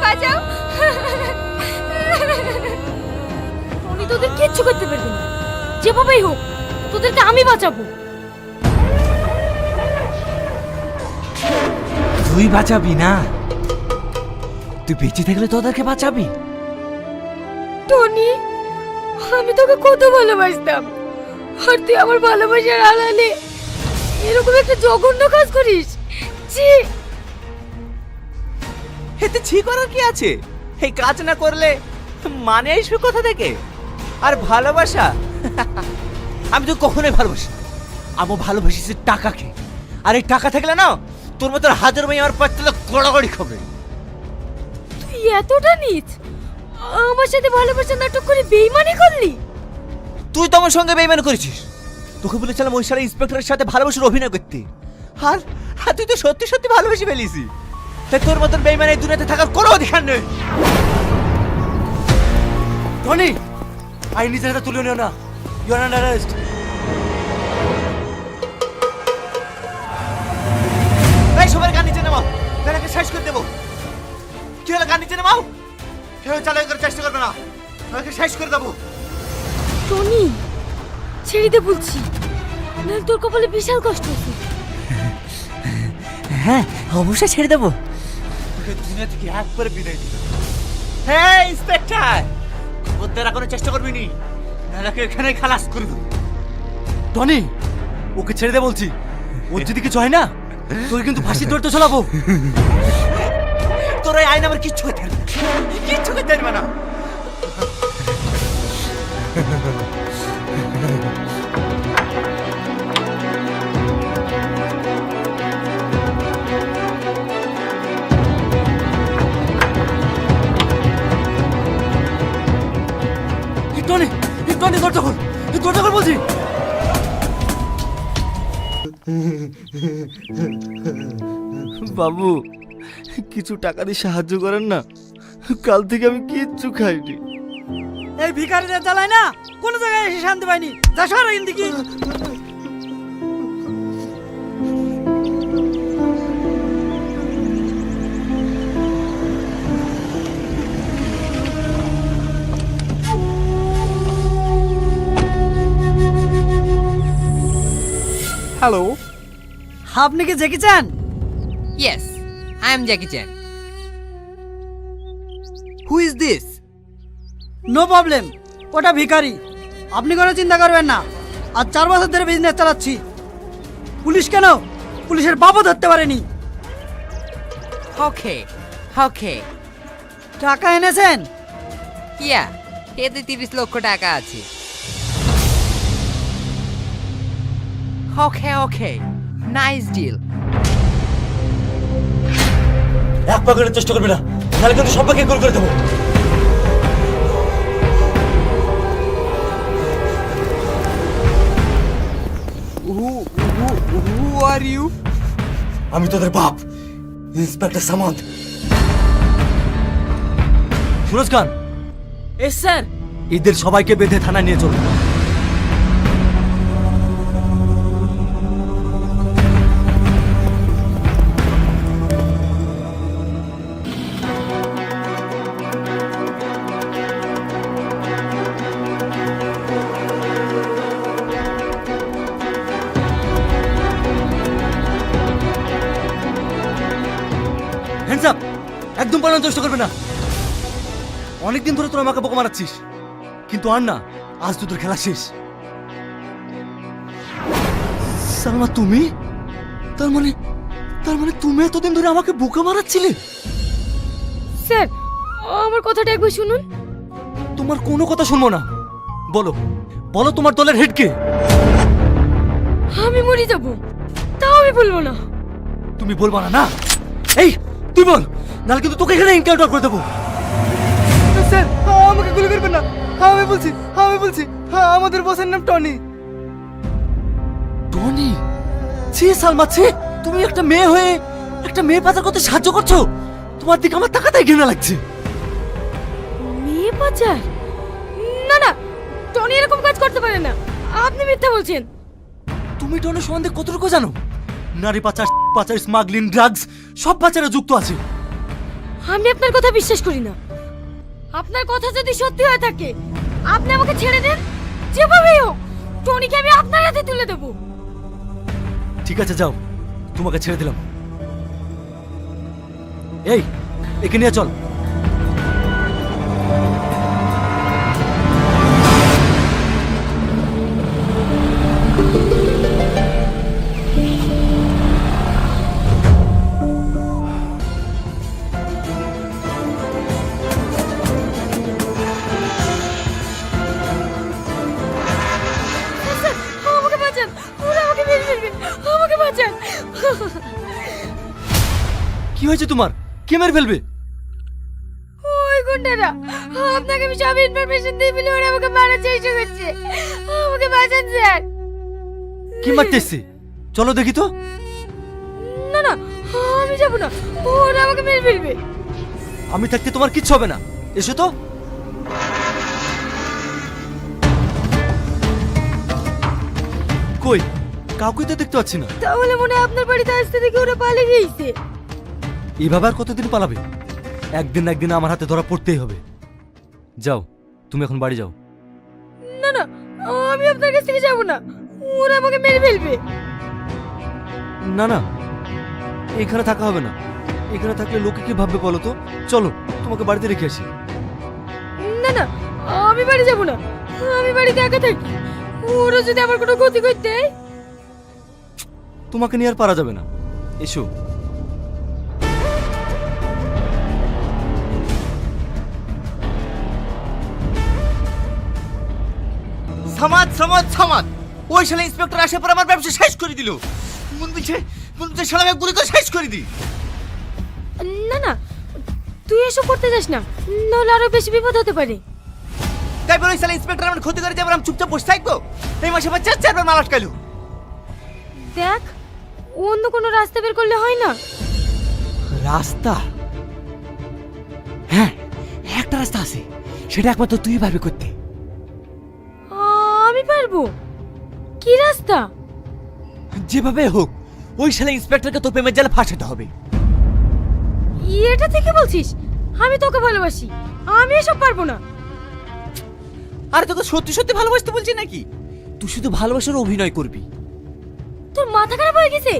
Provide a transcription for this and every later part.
বাঁচাও। উনি তোদের কিচ্ছু করতে পারবে না, যেভাবেই হোক তোদেরকে আমি বাঁচাবো। তুই বাঁচাবি না? তুই বেঁচে থাকলে তোদেরকে বাঁচাবি? টনি, আমি তোকে কত ভালোবাসতাম, আর তুই আমার ভালোবাসার আড়ালে এরকম একটা জঘন্য কাজ করিস। ছি। এতে ছি করার কি আছে? এই কাজ না করলে মানে আসবে কোথা থেকে? আর ভালোবাসা আমি তো কখনোই ভালোবাসি, আমি ভালোবাসি টাকাকে। আর এই টাকা থাকলে না তোর মতো হাজার মেয়ে আমার পাঁচতলা গড়াগড়ি খাবে। তুই এতটা নিচ, আমার সাথে ভালোবাসা নাটক করে বেইমানি করলি? তুই তো আমার সঙ্গে বেইমানি করেছিস। তোকে বলেছিলাম ওই সারা ইন্সপেক্টরের সাথে ভালোবাসার অভিনয় করতে, আর তুই তো সত্যি সত্যি ভালোবেসে ফেলিস। তাই তোর মতন বেইমান এই দুনিয়াতে থাকার কোনো অধিকার নেই। টনি, আই নিজের হাতে তুলে নিও না। You are under arrest. এই সবার গান নিচে নামাও, তাদেরকে শেষ করে দেবো। কি হলো, গান নিচে নামাও। কেউ চালাই করার চেষ্টা করবে না, তাদেরকে শেষ করে দেবো। টনি, ছেড়ে দে বলছি, নাহলে তোর কপালে বিশাল কষ্ট হবে। হ্যাঁ অবশ্যই ছেড়ে দেবো। তোকে দুনিয়া থেকে একবারে বিদায় দিলাম। হ্যাঁ ইন্সপেক্টর, ওদের কোনো চেষ্টা করবি নি, নাহলে এখানে খালাস করে দেবো। টনি, ওকে ছেড়ে দে বলছি। ওর যদি কিছু হয় না তোকে কিন্তু ফাঁসি ধরতে চলাবো। তোর ওই আইন আমার কিচ্ছু করতে পারবে না, কিচ্ছু করতে পারবে না। টনি, টনি দরজা খোল, দরজা খোল বলছি। বাবু, কিছু টাকা দিয়ে সাহায্য করেন না, কাল থেকে আমি কিচ্ছু খাইনি। এই ভিখারিদের জ্বালায় না কোনো জায়গায় এসে শান্তি পাইনি। যা সর এখান থেকে। হ্যালো, আপনি কি জেকি চান? Yes, I am Jackie Chan. Who is this? No problem, ওটা ভিখারি। আপনি কোনো চিন্তা করবেন না, আজ 4 বছর ধরে বিজনেস চালাচ্ছি। পুলিশ কেন, পুলিশের বাবু ধরতে পারেনি। Okay, okay. টাকা এনেছেন? Yeah, এতে 30 লক্ষ টাকা আছে। Okay, okay. Nice deal. এক পা করার চেষ্টা করবি না, তাহলে কিন্তু সবাইকে গোল করে দেবো। Who are you? আমি তোদের বাপ, ইন্সপেক্টর সামন্ত। সুরজ খান, এস স্যার। এদের সবাইকে বেঁধে থানায় নিয়ে চলো। হ্যান্ডস আপ, একদম পালানোর চেষ্টা করবে না। অনেকদিন ধরে তোরা আমাকে বোকা মারাচ্ছিস, কিন্তু আর না, আজ তোদের খেলা শেষ। সালমা, তুমি? তার মানে তুমি এতদিন ধরে আমাকে বোকা মারাচ্ছিলে? স্যার, আমার কথাটা একবার শুনুন। তোমার কোনো কথা শুনবো না। বলো বলো, তোমার দলের হেড কে? আমি মরে যাব, তাও আমি বলবো না। তুমি বলবা না? না, এই তুই বল, নাহলে কিন্তু তোকে এখানে এনকাউন্টার করে দেবো। স্যার, আমাকে গুলি করবেন না। আমি বলছি আমাদের বসের নাম টনি। টনি? ছি সালমা, ছি! তুমি একটা মেয়ে হয়ে একটা মেয়ে পাচার করতে সাহায্য করছো? তোমার দিকে আমার তাকাতেই ঘৃণা লাগছে। মেয়ে পাচার? না না, টনি এরকম কাজ করতে পারে না, আপনি মিথ্যা বলছেন। তুমি টনির সম্বন্ধে কতটুকু জানো? নারী পাচার, স্মাগলিং, ড্রাগস সব পাচারে যুক্ত আছে। আমি আপনার কথা বিশ্বাস করি না। আপনার কথা যদি সত্যি হয়ে থাকে আপনি আমাকে ছেড়ে দেন, যেভাবেই হোক টনিকে আমি আপনার হাতে তুলে দেবো। ঠিক আছে যাও, তোমাকে ছেড়ে দিলাম। এই, একে নিয়ে চল। স্যার, আমাকে বাঁচান, ওরা আমাকে মেরে ফেলবে, আমাকে বাঁচান। কি হয়েছে তোমার? কে মেরে ফেলবে? ওই গুন্ডারা, আপনাকে আমি সব ইনফরমেশন দিয়ে বলে ওরা আমাকে মারার চেষ্টা করছে, আমাকে বাঁচান স্যার। কি মারতে এসছে? চলো দেখি তো। না না, আমি যাবো না, ওরা আমাকে মেরে ফেলবে। আমি থাকতে তোমার কিচ্ছু হবে না, এসো তো। কই, কাউকে তো দেখতে পাচ্ছি না। তাহলে মনে হয় আপনার বাড়িতে আসতে দেখে ওরা পালিয়ে গিয়েছে। এইভাবে আর কতদিন পালাবে? একদিন না একদিন আমার হাতে ধরা পড়তেই হবে। যাও, তুমি এখন বাড়ি যাও। না না, আমি আপনার কাছ থেকে যাবো না, ওরা আমাকে মেরে ফেলবে। না না, এখানে থাকা হবে না। এখানে থাকলে লোকে কি ভাববে বলো তো? চলো, তোমাকে বাড়িতে রেখে আসি। না না, আমি বাড়ি যাবো না, আমি বাড়িতে একা থাকি। ওরা যদি আমার কোনো ক্ষতি করতে দেয়। তোমাকে নিয়ে আর পারা যাবে না, এসো। সমাজ সমাজ সমাজ, ওই শালা ইন্সপেক্টর আসে পর আমার ব্যবসা শেষ করে দিল। মন বলছে শালা আমি গুলি করে শেষ করে দিই। না না, তুই এসব করতে যাস না, নাহলে আরো বেশি বিপদ হতে পারে। তাই বলে ওই শালা ইন্সপেক্টর আমার ক্ষতি করে যাবে, আমি চুপচাপ বসে থাকবো? এই মাসে আমার চারবার মাল আটকাইলো। দেখ, অন্য কোনো রাস্তা বের করলে হয় না? রাস্তা? হ্যাঁ, একটা রাস্তা আছে, সেটা একমাত্র তুই পারবি করতে। আমি পারবো। কি রাস্তা? যেভাবে হোক ওই শালা ইন্সপেক্টরকে তোর প্রেমের জালে ফাঁসাতে হবে। এটা থেকে বলছিস? আমি তোকে ভালোবাসি, আমি এসব পারবো না। আরে তোকে সত্যি সত্যি ভালোবাসতে বলছি নাকি? তুই শুধু ভালোবাসার অভিনয় করবি। তোর মাথা খারাপ হয়ে গেছে,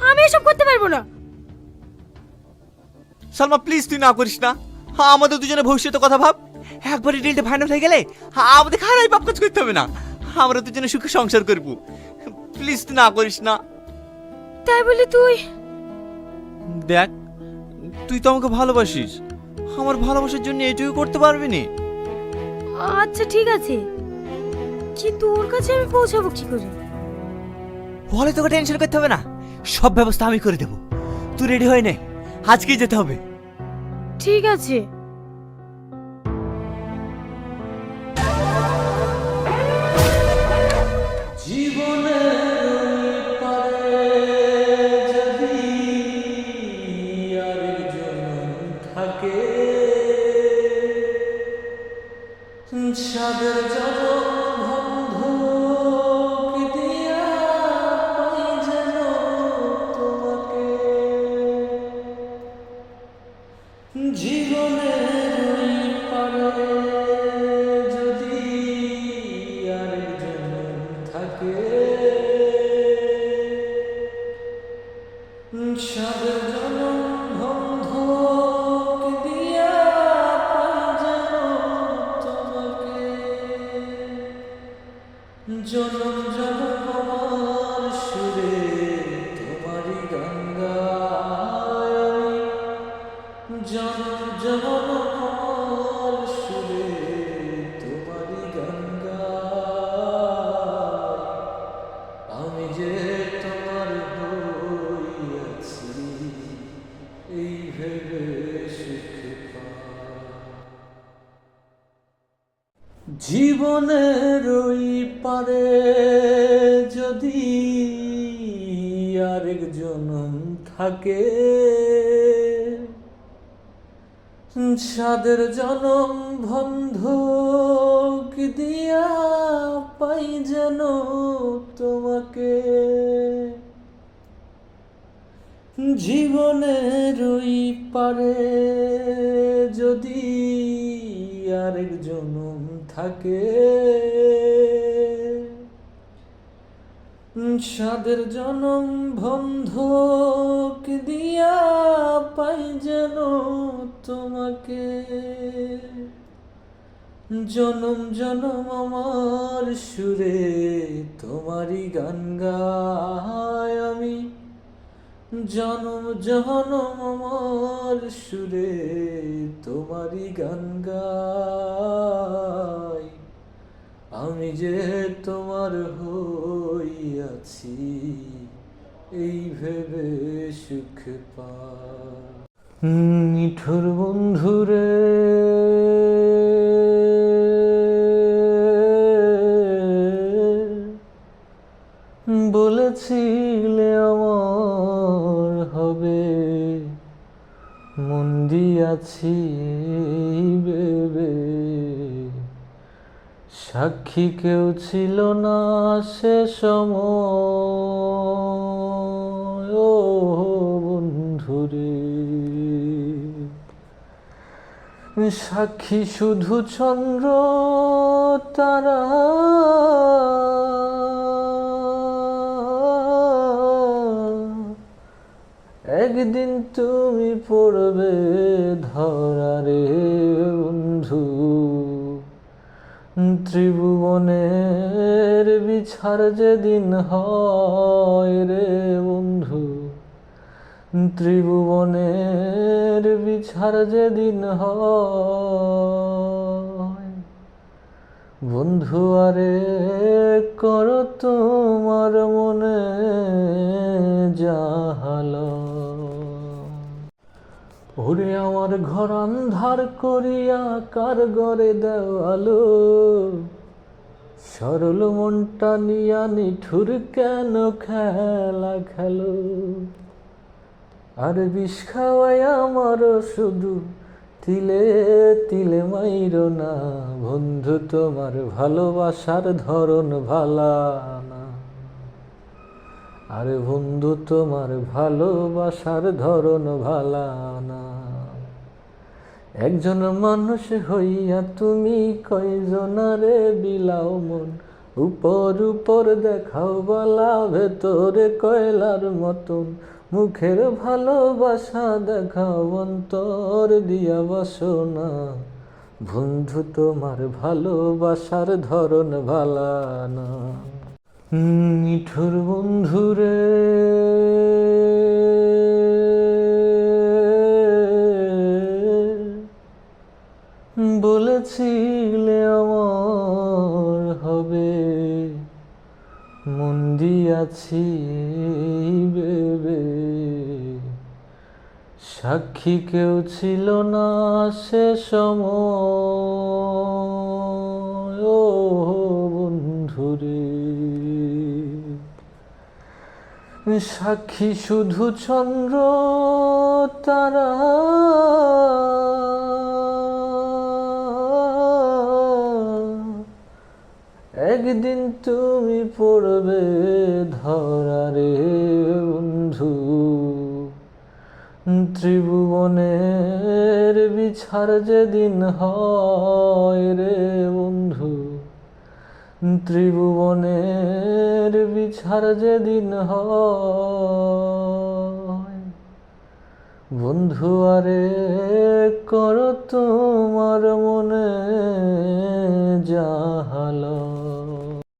আমি এসব করতে পারবো না। সালমা প্লিজ তুই না করিস না। হ্যাঁ, আমাদের দুজনের ভবিষ্যতের কথা ভাব। একবার ডিলটা ফাইনাল হয়ে গেলে আমাদের খারাপ পাপ কাজ করতে হবে না, আমরা দুজনে সুখে সংসার করব। প্লিজ তুই না করিস না। তাই বলি তুই? দেখ, তুই তো আমাকে ভালোবাসিস, আমার ভালোবাসার জন্য এইটুকু করতে পারবি না? আচ্ছা ঠিক আছে, কিন্তু ওর কাছে আমি পৌঁছাবো কি করে? বলে তোকে টেনশন করতে হবে না, সব ব্যবস্থা আমি করে দেব। তুই রেডি হয়ে নে, আজকেই যেতে হবে। ঠিক আছে। জীবনের ওই পারে যদি আরেক জনম থাকে, সাদের জনম বন্ধক দিয়া পাই যেন তোমাকে। জীবনের ওই পারে যদি আরেক জনম থাকে, সাদের জনম বন্ধক দিয়া পাই যেন তোমাকে। জনম জনম আমার সুরে তোমারই গান গাই আমি, জনম জনম আমার সুরে তোমারই গান গাই। আমি যে তোমার হইয়াছি এই ভেবে সুখ পাই। নিঠুর বন্ধুরে বলেছিলে আমার হবে, মন দিয়াছি এই ভেবে। সাক্ষী কেউ ছিল না সে সময়, ও বন্ধুরে। সাক্ষী শুধু চন্দ্র তারা, একদিন তুমি পড়বে ধরারে বন্ধু। ত্রিভুবনের বিচার যেদিন হয় রে বন্ধু, ত্রিভুবনের বিচার যেদিন হয়, বন্ধু আরে করো তোমার মনে জাহালা। ওরে আমার ঘর আন্ধার করিয়া কার ঘরে দেওয়ালো, সরল মনটা নিয়া নিঠুর কেন খেলা খেলো। আর বিষ খাওয়াই আমার শুধু তিলে তিলে মাইরো না, বন্ধু তোমার ভালোবাসার ধরন ভালা না। আরে বন্ধু তোমার ভালোবাসার ধরন ভালা না। একজন মানুষ হইয়া তুমি কয়জনারে বিলাও মন, উপর উপর দেখাও বালা ভেতরে কয়লার মতন। মুখের ভালোবাসা দেখাও অন্তর দিয়া বাসনা, বন্ধু তোমার ভালোবাসার ধরন ভালা না। নিঠুর বন্ধুরে বলেছিলে আমার হবে, মন দিয়াছি এই ভেবে। সাক্ষী কেউ ছিল না সে সময়, ও বন্ধুরে। সাক্ষী শুধু চন্দ্র তারা, একদিন তুমি পড়বে ধরারে বন্ধু। ত্রিভুবনের বিচার যেদিন হয় রে বন্ধু, ত্রিভুবনের বিচার যেদিন হয়, বন্ধু আরে করো তোমার মনে যা